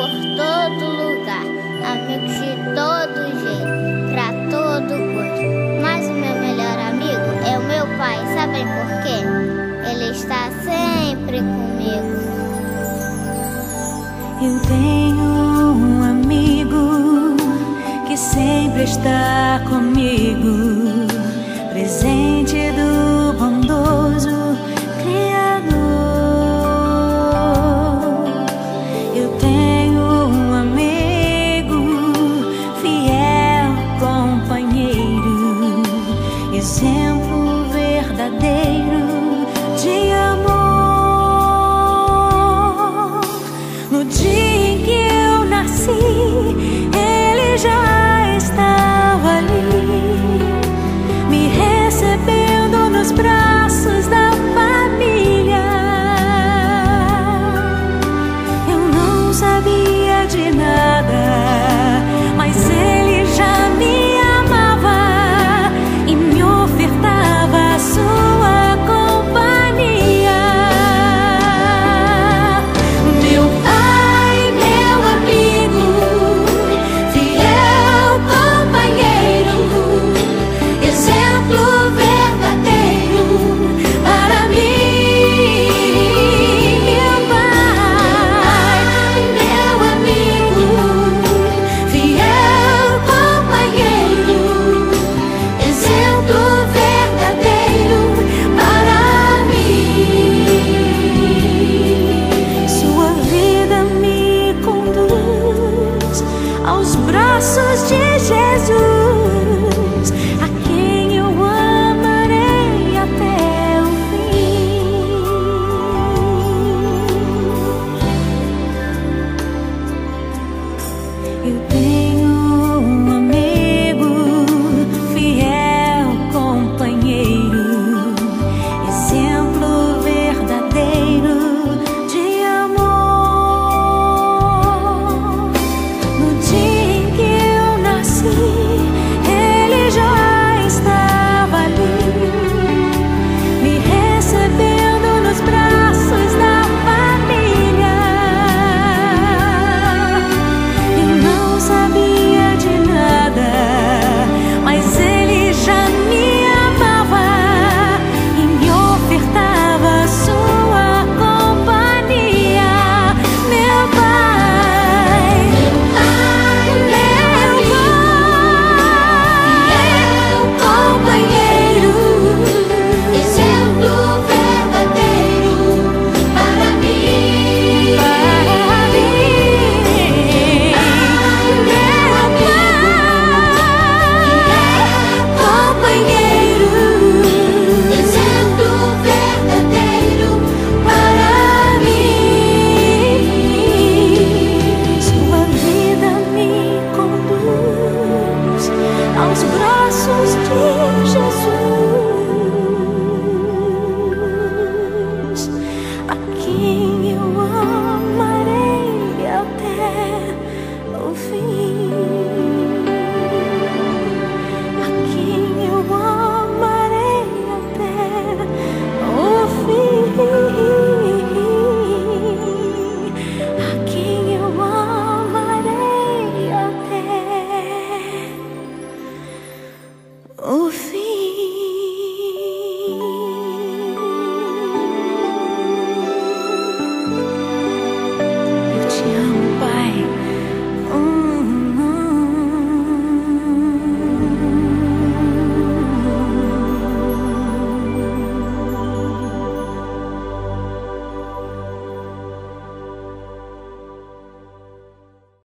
por todo lugar, amigos de todo jeito, pra todo gosto. Mas o meu melhor amigo é o meu pai, sabem por quê? Ele está sempre comigo. Eu tenho um amigo que sempre está comigo, presente do bondoso Criador. Eu tenho um amigo, fiel companheiro, exemplo verdadeiro de amor. No dia em que eu nasci, ele já estava ali, me recebendo nos braços da família. Eu não sabia de nada,